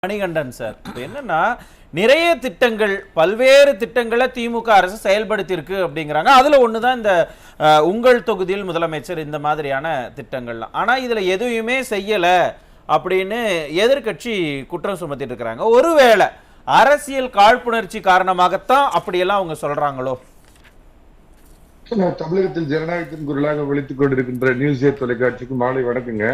Manikandan sir, இப்போ என்னன்னா நிறைய திட்டங்கள், பல்வேறு திட்டங்களை திமுக அரசு செயல்படுத்தியிருக்கு அப்படிங்கிறாங்க. அதுல ஒண்ணுதான் இந்த உங்கள் தொகுதியில் முதலமைச்சர் இந்த மாதிரியான திட்டங்கள்லாம். ஆனா இதுல எதுவுமே செய்யல அப்படின்னு எதிர்கட்சி குற்றம் சுமத்திட்டு இருக்கிறாங்க. ஒருவேளை அரசியல் காழ்ப்புணர்ச்சி காரணமாகத்தான் அப்படியெல்லாம் அவங்க சொல்றாங்களோ? தமிழகத்தில் ஜனநாயகத்தின் குரலாக ஒழித்துக் கொண்டிருக்கின்ற நியூஸ் தொலைக்காட்சிக்கு மாலை வணக்கங்க.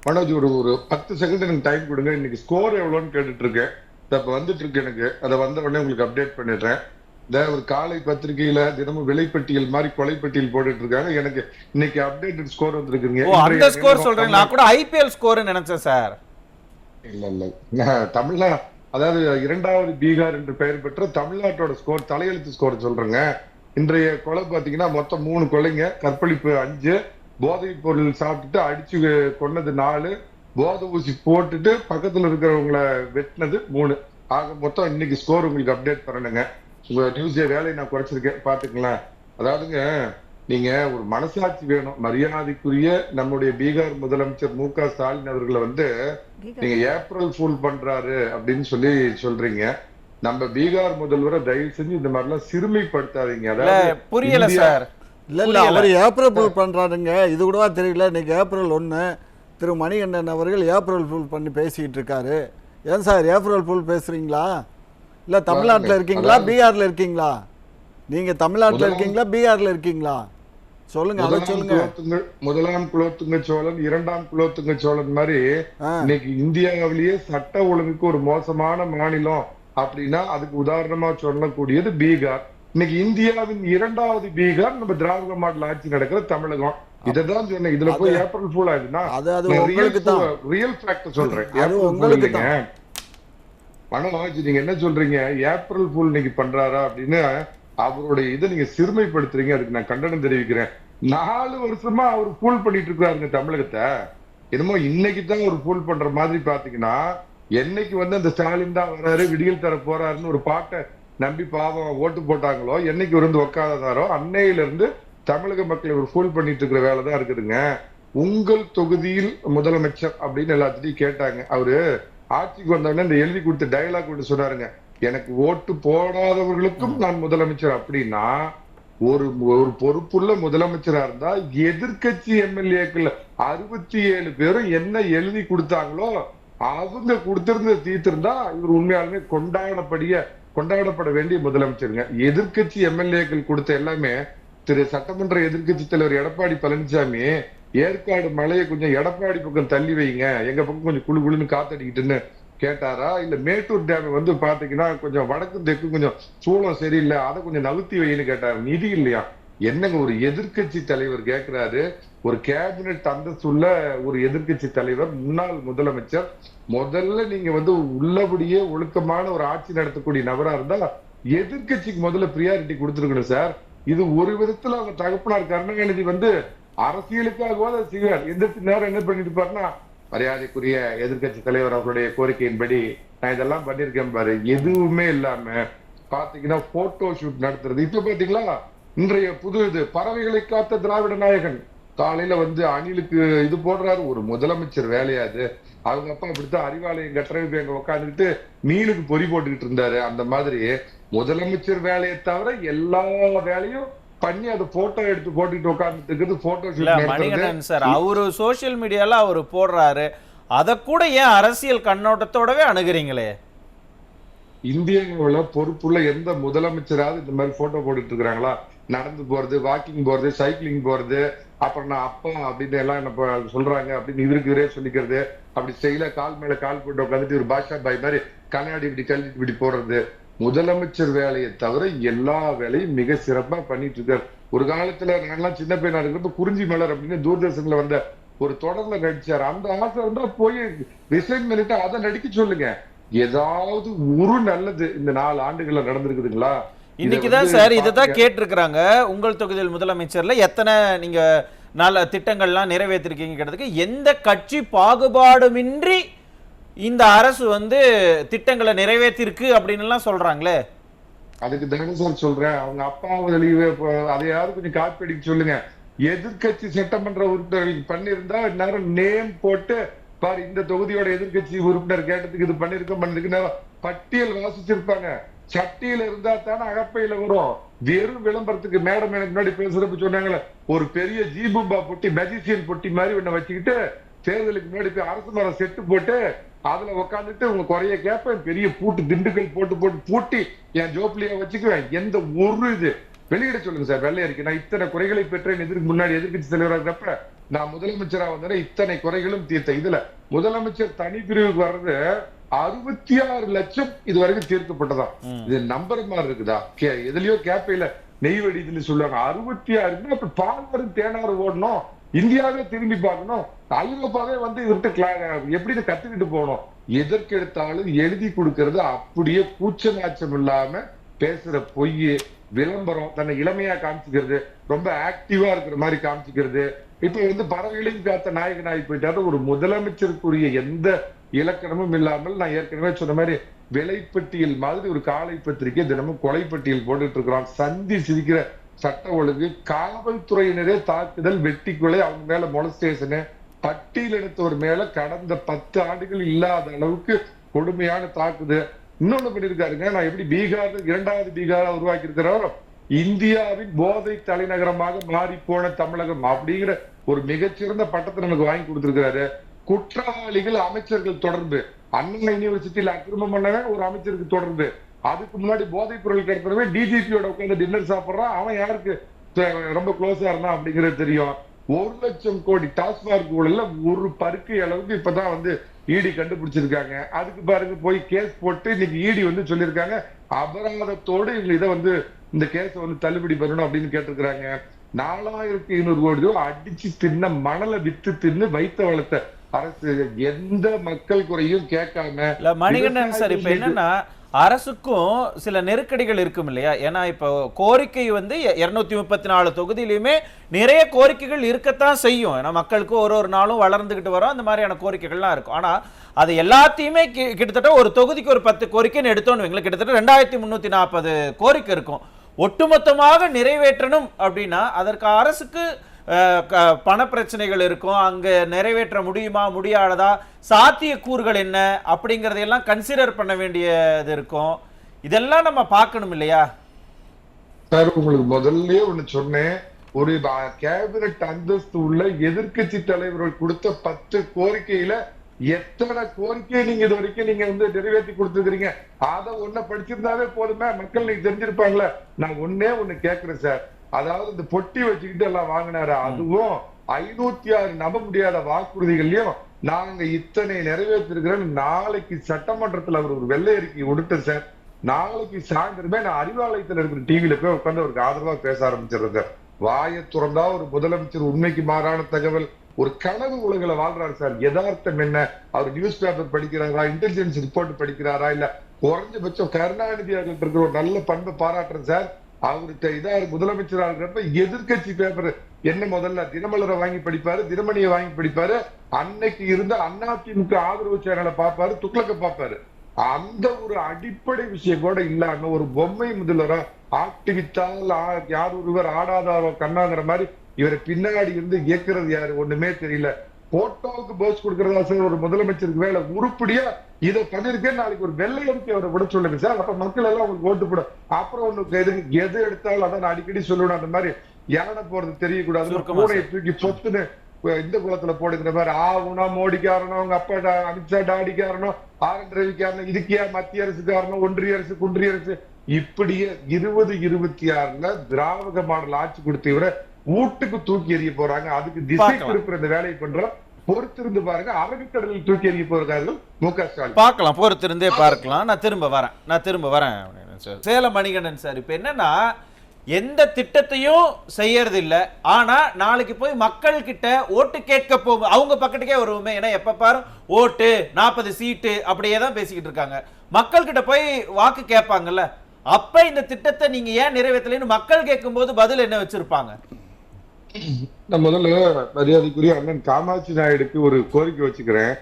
மனோஜ், ஒரு 10 செகண்ட் எனக்கு டைம் கொடுங்க. இன்னைக்கு ஸ்கோர் எவ்வளோன்னு கேட்டுட்டு இருக்கேன். இப்ப வந்துட்டு இருக்கு, எனக்கு அதை வந்த உடனே உங்களுக்கு அப்டேட் பண்ணிடுறேன். இந்த ஒரு காலை பத்திரிகையில தினமும் விலைப்பட்டியல் மாதிரி கொலைப்பட்டியல் போட்டுட்டு இருக்காங்க. எனக்கு இன்னைக்கு அப்டேட்டட் ஸ்கோர் வந்திருக்குங்க. அந்த ஸ்கோர் சொல்றீங்க? நான் கூட ஐபிஎல் ஸ்கோர் நினைச்சேன் சார். இல்ல தமிழ்நாடு, அதாவது 2வது பீகார் என்று பெயர் பெற்ற தமிழ்நாட்டோட ஸ்கோர், தலையெழுத்து ஸ்கோர் சொல்றேங்க. இன்றைய கொலை பாத்தீங்கன்னா மொத்தம் 3 கொலைங்க, கற்பழிப்பு 5, போதைப் பொருள் சாப்பிட்டுட்டு அடிச்சு கொன்னது 4, போதை ஊசி போட்டுட்டு பக்கத்துல இருக்கிறவங்களை வெட்டினது 3. ஆக மொத்தம் இன்னைக்கு ஸ்கோர் உங்களுக்கு அப்டேட் பண்ணணுங்க. உங்க நியூஸ் வேலையை நான் குறைச்சிருக்கேன், பாத்துக்கலாம். அதாவதுங்க, நீங்க ஒரு மனசாட்சி வேணும். மரியாதைக்குரிய நம்முடைய பீகார் முதலமைச்சர் மு.க. ஸ்டாலின் அவர்களை நீங்க ஏப்ரல் ஃபூல் பண்றாரு அப்படின்னு சொல்றீங்க. நம்ம பீகார் முதல்வரை தயவு செஞ்சு இந்த மாதிரி எல்லாம் சிறுமைப்படுத்தாதீங்க. அதாவது புரியல சார். இல்ல அவர் ஏப்ரல் ஃபூல் பண்றாருங்க. இது கூடவா தெரியல? இன்னைக்கு ஏப்ரல் 1. திரு மணிகண்டன் அவர்கள் ஏப்ரல் ஃபூல் பண்ணி பேசிக்கிட்டு இருக்காரு. ஏன் சார் ஏப்ரல் ஃபூல் பேசுறீங்களா? இல்ல தமிழ்நாட்டில் இருக்கீங்களா, பீகார்ல இருக்கீங்களா? நீங்க தமிழ்நாட்டில் இருக்கீங்களா, பீகார்ல இருக்கீங்களா? சொல்லுங்க, அதை சொல்லுங்க. முதலாம் குலோத்துங்க சோழன், 2ஆம் குலோத்துங்க சோழன் மாதிரி இன்னைக்கு இந்தியாவிலேயே சட்ட ஒழுங்குக்கு ஒரு மோசமான மாநிலம் அப்படின்னா அதுக்கு உதாரணமா சொல்லக்கூடியது பீகார். இன்னைக்கு இந்தியாவின் 2வது பீகார் நம்ம திராவிட மாடல் ஆட்சி நடக்கிற தமிழகம். இததான் சொன்னேன். இதுல போய் ஏப்ரல் ஃபூல் ஆயிடுனா ரியல் ஃபேக்ட் சொல்றேன். மனோஜ், நீங்க என்ன சொல்றீங்க? ஏப்ரல் ஃபூல் இன்னைக்கு பண்றாரா அப்படின்னு அவருடைய இதை நீங்க சிறுமைப்படுத்துறீங்க. அதுக்கு நான் கண்டனம் தெரிவிக்கிறேன். 4 வருஷமா அவர் ஃபூல் பண்ணிட்டு இருக்காருங்க தமிழகத்தை. என்னமோ இன்னைக்கு தான் ஒரு ஃபூல் பண்ற மாதிரி பாத்தீங்கன்னா, என்னைக்கு அந்த ஸ்டாலின் தான் வராரு, விடியல் தர போறாருன்னு ஒரு பாட்டை நம்பி பாவம் ஓட்டு போட்டாங்களோ, என்னைக்கு உட்கார்ந்தாரோ அன்னையில இருந்து தமிழக மக்களை ஒரு ஃபூல் பண்ணிட்டு இருக்கிற வேலை தான் இருக்குதுங்க. உங்கள் தொகுதியில் முதலமைச்சர் அப்படின்னு எல்லாத்திட்டையும் கேட்டாங்க. அவரு ஆட்சிக்கு வந்தவொடனே இந்த எழுதி கொடுத்த டயலாக் ஒன்று சொன்னாருங்க, எனக்கு ஓட்டு போடாதவர்களுக்கும் நான் முதலமைச்சர். அப்படின்னா ஒரு பொறுப்புள்ள முதலமைச்சரா இருந்தா எதிர்கட்சி எம்எல்ஏக்கள் 67 பேரும் என்ன எழுதி கொடுத்தாங்களோ அவங்க கொடுத்திருந்த தீர்த்திருந்தா இவர் உண்மையாலுமே கொண்டாடப்பட வேண்டிய முதலமைச்சருங்க. எதிர்கட்சி எம்எல்ஏக்கள் கொடுத்த எல்லாமே, திரு சட்டமன்ற எதிர்கட்சி தலைவர் எடப்பாடி பழனிசாமி ஏற்காடு மலையை கொஞ்சம் எடப்பாடி பக்கம் தள்ளி வைங்க, எங்க பக்கம் கொஞ்சம் குழு குழுன்னு காத்தடிக்கிட்டுன்னு கேட்டாரா? இல்ல மேட்டூர் டேம் பாத்தீங்கன்னா கொஞ்சம் வடக்கு தெற்கு கொஞ்சம் சூழம் சரியில்லை, அதை கொஞ்சம் நவுத்தி வைன்னு கேட்டாரு. நிதி இல்லையா? என்னங்க ஒரு எதிர்கட்சி தலைவர் கேட்கிறாரு? ஒரு கேபினெட் அந்தஸ்துள்ள ஒரு எதிர்கட்சி தலைவர், முன்னாள் முதலமைச்சர். முதல்ல நீங்க உள்ளபடியே ஒழுக்கமான ஒரு ஆட்சி நடத்தக்கூடிய நபரா இருந்தா எதிர்கட்சிக்கு முதல்ல பிரியாரிட்டி கொடுத்துருக்கணும் சார். இது ஒரு விதத்துல அவங்க தகப்பனார் கருணாநிதி அரசியலுக்காக செய்வார். எதிர்த்து நேரம் என்ன பண்ணிட்டு பாருன்னா, மரியாதைக்குரிய எதிர்கட்சி தலைவர் அவர்களுடைய கோரிக்கையின்படி நான் இதெல்லாம் பண்ணிருக்கேன் பாரு. எதுவுமே இல்லாம பாத்தீங்கன்னா போட்டோ ஷூட் நடத்துறது. இப்ப பாத்தீங்களா, இன்றைய புது பறவைகளை காத்த திராவிட நாயகன் காலையில அணிலுக்கு இது போடுறாரு. ஒரு முதலமைச்சர் வேலையாது? அவங்க அப்பா அப்படித்தான் அறிவாலயம் கட்டுறதுக்கு அங்க உட்காந்துக்கிட்டு மீனுக்கு பொறி போட்டுக்கிட்டு இருந்தாரு. அந்த மாதிரி முதலமைச்சர் வேலையை தவிர எல்லா வேலையும் பண்ணி அதை போட்டோ எடுத்து போட்டுக்கிட்டு உட்கார்ந்துட்டு இருக்கிறது போட்டோ ஷூட். மணிகண்டன் சார், அவரு சோசியல் மீடியால அவரு போடுறாரு, அத கூட ஏன் அரசியல் கண்ணோட்டத்தோடவே அணுகுறீங்களே? இந்தியாவுல பொறுப்புள்ள எந்த முதலமைச்சராவது இந்த மாதிரி போட்டோ போட்டுட்டு இருக்கிறாங்களா? நடந்து போறது, வாக்கிங் போறது, சைக்கிளிங் போறது, அப்புறம் நான் அப்பா அப்படின்னு எல்லாம் என்ன சொல்றாங்க அப்படின்னு இவரே சொல்லிக்கிறது, அப்படி செய்யல கால் மேல கால் போட்டு உட்காந்துட்டு ஒரு பாஷா பாய் மாதிரி கண்ணாடி இப்படி கழிட்டு இப்படி போடுறது. முதலமைச்சர் வேலையை தவிர எல்லா வேலையும் மிக சிறப்பா பண்ணிட்டு இருக்காரு. ஒரு காலத்துல நாங்கெல்லாம் சின்ன பையனா இருக்கிறப்ப குறிஞ்சி மலர் அப்படின்னு தூர்தர்ஷன்ல வந்த ஒரு தொடர்ல நடிச்சாரு. அந்த ஆசை போய் ரிசைன் பண்ணிட்டு அதை நடிக்க சொல்லுங்க. ஏதாவது ஒரு நல்லது இந்த 4 ஆண்டுகள்ல நடந்திருக்குதுங்களா? இன்னைக்குதான் சார் இதைதான் கேட்டிருக்கிறாங்க. உங்கள் தொகுதியில் முதலமைச்சர்ல எத்தனை நீங்க நல்ல திட்டங்கள்லாம் நிறைவேற்றிருக்கீங்க கேட்டதுக்கு, எந்த கட்சி பாகுபாடுமின்றி இந்த அரசு திட்டங்களை நிறைவேற்றிருக்கு அப்படின்னு எல்லாம் சொல்றாங்களே. அதுக்கு தானே சார் சொல்றேன், அவங்க அப்பா அதையாவது கொஞ்சம் காப்பி சொல்லுங்க. எதிர்கட்சி சட்டமன்ற உறுப்பினர்கள் பண்ணியிருந்தா நேரம் நேம் போட்டு பாரு இந்த தொகுதியோட எதிர்க்கட்சி உறுப்பினர் கேட்டதுக்கு இது பண்ணிருக்கோம் பட்டியல் வாசிச்சிருப்பாங்க. சட்டியில இருந்தா தானே அகப்பையில வரும். வெறும் விளம்பரத்துக்கு மேடம் எனக்கு முன்னாடி பேசுறப்ப சொன்னாங்களே, ஒரு பெரிய ஜீபூம்பா பொட்டி, மெஜிசியன் பொட்டி மாதிரி ஒண்ணு வச்சுக்கிட்டு தேர்தலுக்கு முன்னாடி போய் அரசு மரம் செட்டு போட்டு அதுல உட்காந்துட்டு உங்க குறைய கேட்பேன், பெரிய பூட்டு திண்டுக்கல் போட்டு போட்டு பூட்டி என் ஜோப்லியா வச்சுக்குவேன். எந்த ஒரு இது வெளியிட சொல்லுங்க சார், வெள்ளை அறிக்கை. நான் இத்தனை குறைகளை பெற்றேன், இதற்கு முன்னாடி எதிர்கட்சி தலைவராக இருக்கப்ப நான் முதலமைச்சரா வந்தேன், இத்தனை குறைகளும் தீர்த்த. இதுல முதலமைச்சர் தனி பிரிவுக்கு வர்றது 66 லட்சம் இது வரைக்கும் தீர்க்கப்பட்டதா. இது நம்பர் மாதிரி இருக்குதா? எதுலயோ கேப்பையில நெய் வெடிதுன்னு சொல்லுவாங்க. 66 பாலாறு தேனாறு ஓடணும், இந்தியாவே திரும்பி பார்க்கணும், ஐரோப்பாவே வந்து இவர்கிட்ட எப்படி கத்துக்கிட்டு போகணும். எதற்கு எடுத்தாலும் எழுதி கொடுக்கறது அப்படியே கூச்ச நாச்சம் இல்லாம பேசுற பொய், விளம்பரம், தன்னை இளமையா காமிச்சுக்கிறது, ரொம்ப ஆக்டிவா இருக்கிற மாதிரி காமிச்சுக்கிறது. இப்ப வந்து பறவைகளையும் காத்த நாயகனாகி போயிட்டாரு. ஒரு முதலமைச்சருக்குரிய எந்த இலக்கணமும் இல்லாமல், நான் ஏற்கனவே சொன்ன மாதிரி விலைப்பட்டியல் மாதிரி ஒரு காலை பத்திரிகை தினமும் கொலைப்பட்டியல் போட்டுட்டு இருக்கிறான். சந்தி சிரிக்கிற சட்ட ஒழுங்கு, காவல்துறையினரே தாக்குதல், வெட்டி கொலை, அவங்க மேல மொலஸ்டேஷனு, பட்டியலினத்தவர் மேல கடந்த 10 ஆண்டுகள் இல்லாத அளவுக்கு கொடுமையான தாக்குது. இன்னொன்னு பண்ணிருக்காருங்க, நான் எப்படி பீகார் 2வது பீகாரா உருவாக்கி இருக்கிறாரோ, இந்தியாவின் போதை தலைநகரமாக மாறி போன தமிழகம் அப்படிங்கிற ஒரு மிகச்சிறந்த பட்டத்தை நமக்கு வாங்கி கொடுத்திருக்கிறாரு. குற்றவாளிகள் அமைச்சர்கள் தொடர்பு, அண்ணா யூனிவர்சிட்டியில அக்கிரமம் பண்ணவன் ஒரு அமைச்சருக்கு தொடர்பு, அதுக்கு முன்னாடி போதைப் பொருள் கிடைக்கிறவே டிஜிபியோட உட்காந்து டின்னர் சாப்பிடுறான், அவன் யாருக்கு ரொம்ப க்ளோஸா இருந்தான் அப்படிங்கிறது தெரியும். 1 லட்சம் கோடி டாஸ்மாக் ஊழல்ல ஒரு பருக்கு அளவுக்கு இப்பதான் வந்து இடி கண்டுபிடிச்சிருக்காங்க. அதுக்கு பாருங்க போய் கேஸ் போட்டு இன்னைக்கு இடி வந்து சொல்லியிருக்காங்க அபராதத்தோடு இதை வந்து இந்த கேஸ வந்து தள்ளுபடி பண்ணணும் அப்படின்னு கேட்டிருக்கிறாங்க. 4500 கோடி ரூபாய் அடிச்சு தின்ன மணலை வித்து தின்னு வைத்த வளர்த்த அரசு எந்த மக்கள் குறையும் கேட்காம. மணிகண்டன் சார், இப்ப என்னன்னா அரசுக்கும் சில நெருக்கடிகள் இருக்கும் இல்லையா? ஏன்னா இப்போ கோரிக்கை வந்து 234 தொகுதியிலுமே நிறைய கோரிக்கைகள் இருக்கத்தான் செய்யும். ஏன்னா மக்களுக்கு ஒரு நாளும் வளர்ந்துகிட்டு வரும், அந்த மாதிரியான கோரிக்கைகள்லாம் இருக்கும். ஆனா அது எல்லாத்தையுமே கிட்டத்தட்ட ஒரு தொகுதிக்கு ஒரு 10 கோரிக்கைன்னு எடுத்தோன்னு வைங்களேன், கிட்டத்தட்ட 2340 கோரிக்கை இருக்கும். ஒட்டுமொத்தமாக நிறைவேற்றணும் அப்படின்னா அதற்கு அரசுக்கு பண பிரச்சனைகள் இருக்கும், அங்க நிறைவேற்ற முடியுமா முடியாததா, சாத்திய கூறுகள் என்ன அப்படிங்கறதையெல்லாம் கன்சிடர் பண்ண வேண்டியது இருக்கும். இதெல்லாம் நம்ம பார்க்கணும் இல்லையா சார்? உங்களுக்கு முதல்லயே ஒண்ணு சொன்னேன், ஒரு கேபினட் அந்தஸ்து உள்ள எதிர்க்கட்சி தலைவர்கள் கொடுத்த 10 கோரிக்கையில எத்தனை கோரிக்கை நீங்க இது வரைக்கும் நீங்க வந்து நிறைவேற்றி கொடுத்துருக்கீங்க? அதை ஒண்ணு படிச்சிருந்தாவே போதுமே, மக்கள் நீங்க தெரிஞ்சிருப்பாங்களே. நான் ஒண்ணு கேக்குறேன் சார், அதாவது இந்த பொட்டி வச்சுக்கிட்டு எல்லாம் வாங்கினாரு, அதுவும் 506 நம்ப முடியாத வாக்குறுதிகளையும் நாங்க இத்தனை நிறைவேற்றிருக்கிறேன். நாளைக்கு சட்டமன்றத்தில் அவர் ஒரு வெள்ளை அறிக்கை கொடுத்த சார், நாளைக்கு சாயந்தரமே நான் அறிவாலயத்தில் இருக்கிற டிவியில போய் உட்காந்து அவருக்கு ஆதரவா பேச ஆரம்பிச்சிருந்தேன். வாயை துறந்தா ஒரு முதலமைச்சர் உண்மைக்கு மாறான தகவல், ஒரு கனவு உலகில வாழ்றாரு சார். யதார்த்தம் என்ன? அவர் நியூஸ் பேப்பர் படிக்கிறாரா, இன்டெலிஜென்ஸ் ரிப்போர்ட் படிக்கிறாரா, இல்ல குறைஞ்சபட்சம் கருணாநிதி அவர்கள் இருக்கிற ஒரு நல்ல பண்பை பாராட்டுறேன் சார். அவர்கிட்ட இதா முதலமைச்சரா இருக்கிறப்ப எதிர்கட்சி பேப்பர் என்ன முதல்ல தினமலரை வாங்கி படிப்பாரு, தினமணியை வாங்கி படிப்பாரு, அன்னைக்கு இருந்த அதிமுக ஆதரவு சேனலை பார்ப்பாரு, துக்ளக்க பார்ப்பாரு. அந்த ஒரு அடிப்படை விஷயம் கூட இல்லாம ஒரு பொம்மை முதல்வரா ஆட்டிவித்தால் யார் ஒருவர் ஆடாதாரோ கண்ணாங்கிற மாதிரி இவரை பின்னாடி இருந்து இயக்குறது யாரு ஒண்ணுமே தெரியல. போட்டோவுக்கு போஸ் கொடுக்கறதா சார் ஒரு முதலமைச்சருக்கு வேலை? உருப்படியா இதை பண்ணிருக்கேன், நாளைக்கு ஒரு வெள்ளை அறிக்கை அவரை விட சொல்லுங்க சார், அப்ப மக்கள் எல்லாம் உங்களுக்கு ஓட்டு போட. அப்புறம் ஒண்ணு எது எடுத்தாலும் அதான் நான் அடிக்கடி சொல்லுவேன், அந்த மாதிரி யானை போறது தெரியக்கூடாது, பூனையை தூக்கி சொத்துன்னு இந்த குளத்துல போடுங்கிற மாதிரி. ஆவுனா மோடிக்காரனும், உங்க அப்பா அமித்ஷா டாடிக்காரனும், ஆர்.என். ரவிக்காரனும், இதுக்கியா மத்திய அரசுக்காரனும், ஒன்றிய அரசு குன்றிய அரசு, இப்படியே 2026ல திராவிட மாடல் ஆட்சி கொடுத்த இவரை வீட்டுக்கு தூக்கி எறிய போறாங்க. அதுக்கு திசை திருப்புற இந்த வேலையை பண்றோம். பொறுத்திருந்து பாருங்க, அரபிக்கடலில் தூக்கி எறிய போறார்கள் மு.க. ஸ்டாலின். பார்க்கலாம், பொறுத்திருந்தே பார்க்கலாம். நான் திரும்ப வரேன் சேலம் மணிகண்டன் சார். இப்ப என்னன்னா எந்த திட்டத்தையும் செய்யறது இல்ல, ஆனா நாளைக்கு போய் மக்கள் கிட்ட ஓட்டு கேட்க போகும் அவங்க பக்கத்துக்கே வருவோமே. ஏன்னா எப்ப பாரு ஓட்டு 40 சீட்டு அப்படியே தான் பேசிக்கிட்டு இருக்காங்க. மக்கள் கிட்ட போய் வாக்கு கேட்பாங்கல்ல, அப்ப இந்த திட்டத்தை நீங்க ஏன் நிறைவேற்றலைன்னு மக்கள் கேட்கும் போது பதில் என்ன வச்சிருப்பாங்க? நான் முதல்ல மரியாதைக்குரிய அண்ணன் காமாட்சி நாயுடுக்கு ஒரு கோரிக்கை வச்சுக்கிறேன்.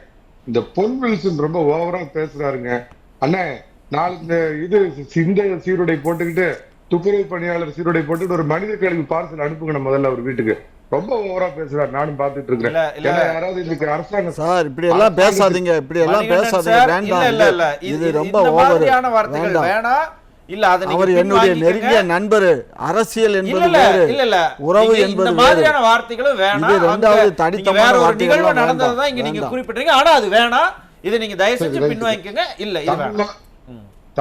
இந்த பொன் வில்சன் ரொம்ப ஓவரா பேசுறாருங்க. அண்ணன் நாளைக்கு இந்த சீருடை போட்டுக்கிட்டு துப்புரவு பணியாளர் சீருடை போட்டுட்டு ஒரு மனித கழிவு பார்சல் அனுப்புங்க முதல்ல அவர் வீட்டுக்கு. ரொம்ப ஓவரா பேசுறாரு, நானும் பாத்துட்டு இருக்கிறேன். இல்ல. ஏன்னா யாராவது இன்னைக்கு அரசாங்கம் சார் இப்படி எல்லாம் பேசாதீங்க, இப்படி எல்லாம் மணிகண்டன் பேசாதீங்க, சார், வேண்டாம். இல்ல, இல்ல, இது இது ரொம்ப இந்த ஓவர், மாதிரியான வார்த்தைகள் வேண்டாம். வேணாம். இல்ல, அதை நீங்க அவர் என்னுடைய பின்வாங்கிக்கங்க. நெருங்கிய நண்பர். அரசியல் என்பது இல்ல, வேறு, இல்ல, இல்ல. உறவு நீங்க என்பது இந்த வேறு. மாதிரியான வார்த்தைகளும் வேணாம். இது ரெண்டாவது அங்க தடித்தமான நீங்க வேற ஒரு வார்த்தைகள் நிகழ்வு வேண்டாம். நடந்ததுதான் இங்க நீங்க வேண்டாம். குறிப்பிட்டீங்க. ஆனா அது வேணாம். இதை நீங்க தயவு செஞ்சு சரி, பின்வாங்கிக்கங்க. இல்ல, இது வேணாம்.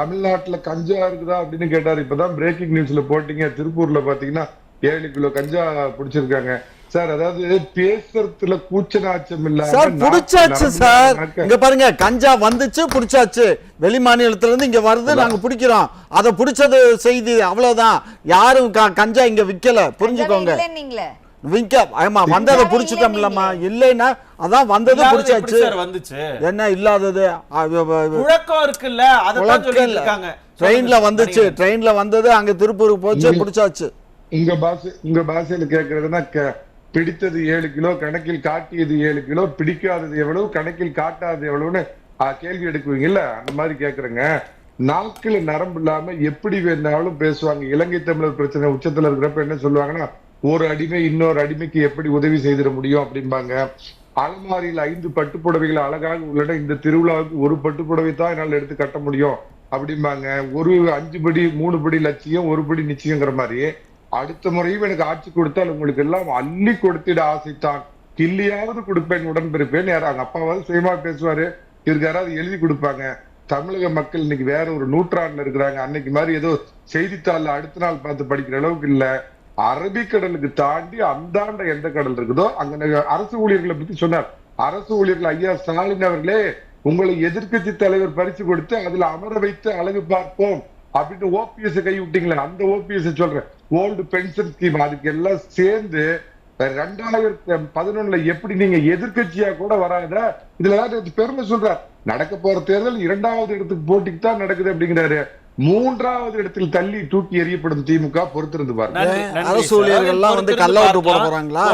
தமிழ்நாட்டுல கஞ்சா இருக்குதா அப்படின்னு கேட்டாரு. இப்பதான் பிரேக்கிங் நியூஸ்ல போட்டீங்க, திருப்பூர்ல பாத்தீங்கன்னா 7 கிலோ கஞ்சா பிடிச்சிருக்காங்க சார். அதாவது பேசுறதுல கூச்சநாச்சம் இல்ல சார். புடிச்சாச்சு சார், இங்க பாருங்க, கஞ்சா வந்துச்சு, புடிச்சாச்சு. வெளி மாநிலத்துல இருந்து இங்க வருது, நாங்க பிடிக்கிறோம். அத புடிச்சது செய்தி, அவ்வளவுதான். யாரும் கஞ்சா இங்க விக்கல, புரிஞ்சுக்கோங்க. விக்க ஆமா, வந்ததை புடிச்சிட்டோம் இல்லம்மா. இல்லைன்னா அதான் வந்தது புடிச்சாச்சு. வந்துச்சு என்ன இல்லாதது புழக்கம் இருக்குல்ல, அதத்தான் சொல்லிட்டு இருக்காங்க. ட்ரெயின்ல வந்துச்சு, ட்ரெயின்ல வந்தது, அங்க திருப்பூருக்கு போச்சு, புடிச்சாச்சு. உங்க பாஷையில கேக்குறதுன்னா, பிடித்தது 7 கிலோ, கணக்கில் காட்டியது 7 கிலோ, பிடிக்காதது எவ்வளவு, கணக்கில் காட்டாதது எவ்வளவுன்னு கேள்வி எடுக்குவீங்கல்ல, அந்த மாதிரி கேக்குறேங்க. நாக்குல நரம்பு இல்லாம எப்படி வேணாலும் பேசுவாங்க. இலங்கை தமிழர் பிரச்சனை உச்சத்துல இருக்கிறப்ப என்ன சொல்லுவாங்கன்னா, ஒரு அடிமை இன்னொரு அடிமைக்கு எப்படி உதவி செய்திட முடியும் அப்படிம்பாங்க. அலமாரியில் 5 பட்டுப்புடவைகள் அழகாக உள்ளன, இந்த திருவிழாவுக்கு ஒரு பட்டுப்புடவை தான் என்னால் எடுத்து கட்ட முடியும் அப்படிம்பாங்க. ஒரு 5 படி 3 படி லட்சியம், 1 படி நிச்சயங்கிற மாதிரி. அடுத்த முறையும் எனக்கு ஆட்சி கொடுத்தால் உங்களுக்கு எல்லாம் அள்ளி கொடுத்திட ஆசைத்தான், கிள்ளியாவது கொடுப்பேன் உடன்பிறப்பேன். யாராவது அப்பாவது சுயமா பேசுவாரு, இவருக்கு யாராவது எழுதி கொடுப்பாங்க. தமிழக மக்கள் இன்னைக்கு வேற ஒரு நூற்றாண்டுல இருக்கிறாங்க. அன்னைக்கு மாதிரி ஏதோ செய்தித்தாள்ல அடுத்த நாள் பார்த்து படிக்கிற அளவுக்கு இல்ல. அரபிக்கடலுக்கு தாண்டி அந்தாண்ட எந்த கடல் இருக்குதோ அங்க அரசு ஊழியர்களை பத்தி சொன்னார். அரசு ஊழியர்கள் ஐயா ஸ்டாலின் அவர்களே, உங்களை எதிர்கட்சி தலைவர் பரிசு கொடுத்து அதுல அமர வைத்து அழகு பார்ப்போம் அப்படின்னு ஓபிஎஸ் கை விட்டீங்களே, அந்த ஓபிஎஸ் சொல்றேன். ஓல்டு பென்ஷன் ஸ்கீம், அதுக்கு எல்லாம் சேர்ந்து 2011 எப்படி நீங்க எதிர்கட்சியா கூட வராத, இதுல பெருமை சொல்றார். நடக்க போற தேர்தல் 2வது இடத்துக்கு போட்டிக்கு தான் நடக்குது அப்படிங்கிறாரு. 3வது இடத்தில் தள்ளி தூக்கி எறியப்படும் திமுக பொறுத்திருந்து பாருங்க. அரசு ஊழியர்கள் எல்லாம் வந்து கள்ள ஓட்டு போட போறாங்களா?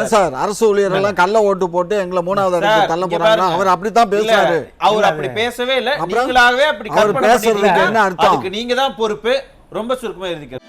ஏன் சார், அரசு ஊழியர்கள் எல்லாம் கள்ள ஓட்டு போட்டு எங்களை 3வது இடத்துக்கு தள்ள போறாங்களா? அவர் அப்படித்தான் பேசுறாரு. அவர் அப்படி பேசவே இல்ல, நீங்களாவே அப்படி அவர் பேசுறதுக்கு என்ன அர்த்தம்? நீங்க தான் பொறுப்பு. ரொம்ப சுருக்கமா எழுதிக்க.